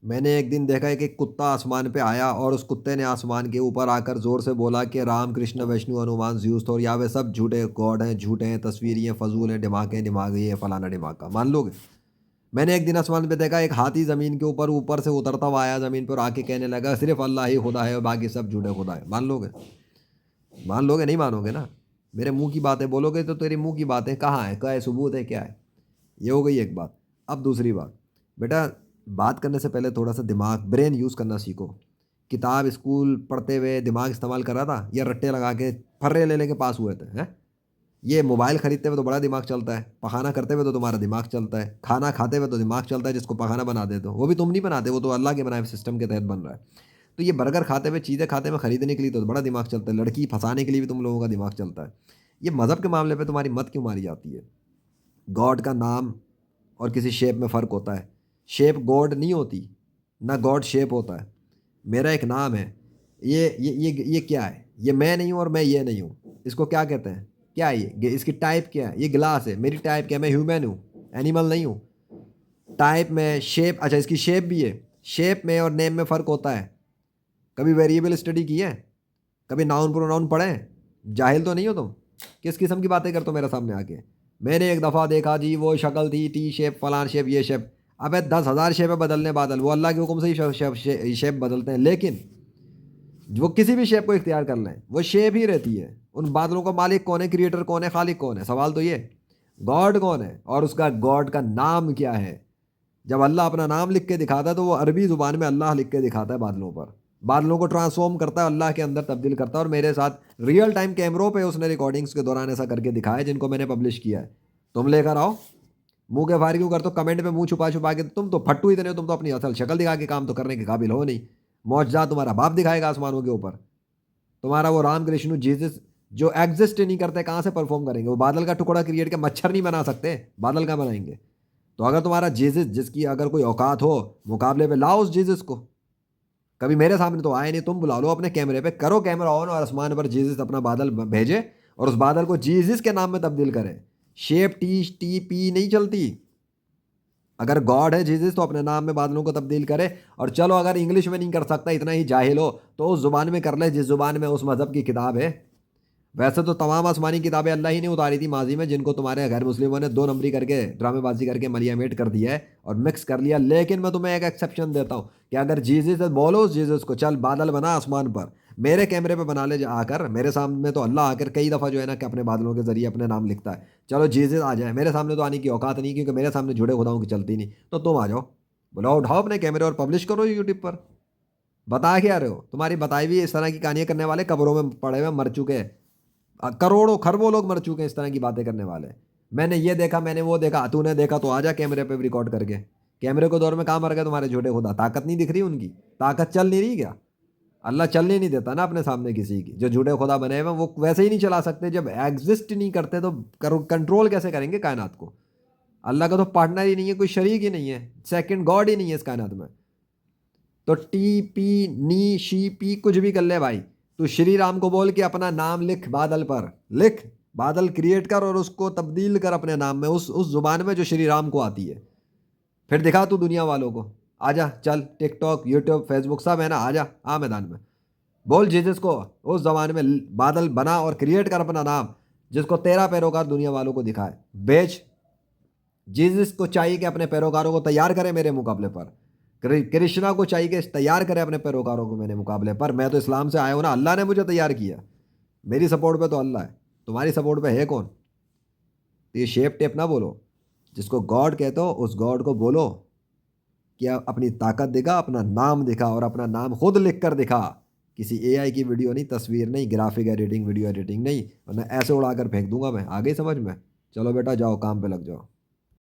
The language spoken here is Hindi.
मैंने एक दिन देखा है कि एक कुत्ता आसमान पे आया और उस कुत्ते ने आसमान के ऊपर आकर जोर से बोला कि राम कृष्ण विष्णु हनुमान ज्यूस थोर यावे सब झूठे गॉड हैं, झूठे हैं, तस्वीर ये फजूल हैं, दिमाग है दिमाग, ये फलाना दिमाग। मान लोगे? मैंने एक दिन आसमान पे देखा एक हाथी ज़मीन के ऊपर ऊपर से उतरता हुआ आया ज़मीन पर, आके कहने लगा सिर्फ अल्लाह ही खुदा है और बाकी सब झूठे खुदा है। मान लोगे? मान लोगे? नहीं मानोगे ना। मेरे मुंह की बातें बोलोगे तो तेरी मुंह की बातें कहाँ है, क्या है, सबूत है, क्या है? ये हो गई एक बात। अब दूसरी बात, बेटा, बात करने से पहले थोड़ा सा दिमाग, ब्रेन यूज़ करना सीखो। किताब स्कूल पढ़ते हुए दिमाग इस्तेमाल कर रहा था या रट्टे लगा के फर्रे ले लेके पास हुए थे? हैं? ये मोबाइल खरीदते हुए तो बड़ा दिमाग चलता है, पखाना करते हुए तो तुम्हारा दिमाग चलता है, खाना खाते हुए तो दिमाग चलता है, जिसको पखाना बना देते हो वो भी तुम नहीं बनाते, वो तो अल्लाह के बनाए हुए सिस्टम के तहत बन रहा है। तो ये बर्गर खाते हुए, चीज़ें खाते हुए खरीदने के लिए तो बड़ा दिमाग चलता है, लड़की फंसाने के लिए भी तुम लोगों का दिमाग चलता है। ये मज़हब के मामले पे तुम्हारी मत क्यों मारी जाती है? गॉड का नाम और किसी शेप में फ़र्क होता है। शेप गॉड नहीं होती, ना गॉड शेप होता है। मेरा एक नाम है, ये क्या है? ये मैं नहीं हूँ और मैं ये नहीं हूँ। इसको क्या कहते हैं? क्या है ये? इसकी टाइप क्या है? ये गिलास है, मेरी टाइप क्या है? मैं ह्यूमन हूँ, एनिमल नहीं हूँ। टाइप में, शेप, अच्छा इसकी शेप भी है। शेप में और नेम में फ़र्क होता है। कभी वेरिएबल स्टडी की है? कभी नाउन प्रोनाउन पढ़े हैं? जाहिल तो नहीं हो तुम? किस किस्म की बातें करते हो मेरे सामने आके? मैंने एक दफ़ा देखा जी, वो शक्ल थी टी शेप, फलान शेप, ये शेप। अबे 10,000 शेप है बदलने बादल, वो अल्लाह के हुक्म से ही शेप बदलते हैं, लेकिन वो किसी भी शेप को इख्तियार कर लें वो शेप ही रहती है। उन बादलों का मालिक कौन है, क्रिएटर कौन है, खालिक कौन है? सवाल तो ये, गॉड कौन है और उसका गॉड का नाम क्या है? जब अल्लाह अपना नाम लिख के दिखाता है तो वो अरबी ज़ुबान में अल्लाह लिख के दिखाता है बादलों पर। बादलों को ट्रांसफॉर्म करता है, अल्लाह के अंदर तब्दील करता है, और मेरे साथ रियल टाइम कैमरों पे उसने रिकॉर्डिंग्स के दौरान ऐसा करके दिखाया, जिनको मैंने पब्लिश किया है। तुम लेकर आओ। मुंह के फायर क्यों करते हो? कमेंट पे मुंह छुपा छुपा के, तुम तो फट्टू इतने हो, तुम तो अपनी असल शक्ल दिखा के काम तो करने के काबिल हो नहीं। मौजजा तुम्हारा बाप दिखाएगा आसमानों के ऊपर। तुम्हारा वो राम कृष्ण जीसस जो एग्जिस्ट नहीं करते, कहाँ से परफॉर्म करेंगे? वो बादल का टुकड़ा क्रिएट के मच्छर नहीं बना सकते, बादल का बनाएंगे? तो अगर तुम्हारा जीसस, जिसकी अगर कोई औकात हो, मुकाबले पे लाओ उस जीसस को। कभी मेरे सामने तो आए नहीं, तुम बुला लो अपने कैमरे पे, करो कैमरा ऑन और आसमान पर जीसस अपना बादल भेजे और उस बादल को जीसस के नाम में तब्दील करे। शेप टी टी पी नहीं चलती। अगर गॉड है जीसस तो अपने नाम में बादलों को तब्दील करे। और चलो अगर इंग्लिश में नहीं कर सकता, इतना ही जाहिल हो, तो उस जुबान में कर ले जिस जुबान में उस मज़हब की किताब है। वैसे तो तमाम आसमानी किताबें अल्लाह ही ने उतारी थी माजी में, जिनको तुम्हारे गैर मुस्लिमों ने 2 नंबरी करके, ड्रामेबाजी करके मलियामेट कर दिया है और मिक्स कर लिया। लेकिन मैं तुम्हें एक एक्सेप्शन देता हूँ कि अगर जीसस है, बोलो उस जीसस को, चल बादल बना आसमान पर, मेरे कैमरे पे बना ले आकर। मेरे सामने तो अल्लाह आकर कई दफ़ा जो है ना कि अपने बादलों के जरिए अपने नाम लिखता है। चलो जीसस आ जाए, मेरे सामने तो आने की औकात नहीं, क्योंकि मेरे सामने जुड़े खुदाओं की चलती नहीं। तो तुम आ जाओ, बुलाओ, उठाओ अपने कैमरे और पब्लिश करो यूट्यूब पर। बता क्या रहे हो? तुम्हारी बताई हुई इस तरह की कहानियां करने वाले कब्रों में पड़े हुए मर चुके हैं। करोड़ों खरबों लोग मर चुके हैं इस तरह की बातें करने वाले। मैंने ये देखा, मैंने वो देखा, तूने देखा तो आजा कैमरे पे रिकॉर्ड करके। कैमरे को दौर में कहाँ मर गए तुम्हारे झूठे खुदा? ताकत नहीं दिख रही उनकी? ताकत चल नहीं रही क्या? अल्लाह चलने नहीं देता ना अपने सामने किसी की। जो झूठे खुदा बने हुए वो वैसे ही नहीं चला सकते, जब एग्जिस्ट नहीं करते तो कंट्रोल कैसे करेंगे कायनात को? अल्लाह का तो पार्टनर ही नहीं है, कोई शरीक ही नहीं है, सेकंड गॉड ही नहीं है इस कायनात में। तो T P knee she P कुछ भी कर ले भाई, तू श्री राम को बोल के अपना नाम लिख बादल पर, लिख, बादल क्रिएट कर और उसको तब्दील कर अपने नाम में, उस जुबान में जो श्री राम को आती है। फिर दिखा तू दुनिया वालों को। आजा, चल, टिकटॉक, यूट्यूब, फेसबुक सब है ना, आजा, आ मैदान में। बोल जीसस को उस जमाने में बादल बना और क्रिएट कर अपना नाम, जिसको तेरा पैरोकार दुनिया वालों को दिखाए। बेच। जीसस को चाहिए कि अपने पैरोकारों को तैयार करे मेरे मुकाबले पर। कृष्णा को चाहिए कि तैयार करे अपने पैरोकारों को मेरे मुकाबले पर। मैं तो इस्लाम से आया हूं ना, अल्लाह ने मुझे तैयार किया। मेरी सपोर्ट पे तो अल्लाह है, तुम्हारी सपोर्ट पे है कौन? तो ये शेप टेप ना बोलो। जिसको गॉड कहते हो उस गॉड को बोलो कि अपनी ताकत दिखा, अपना नाम दिखा और अपना नाम खुद लिख कर दिखा। किसी एआई की वीडियो नहीं, तस्वीर नहीं, ग्राफिक एडिटिंग, वीडियो एडिटिंग नहीं, वरना ऐसे उड़ा कर फेंक दूंगा मैं। आ गई समझ में? चलो बेटा जाओ, काम पे लग जाओ।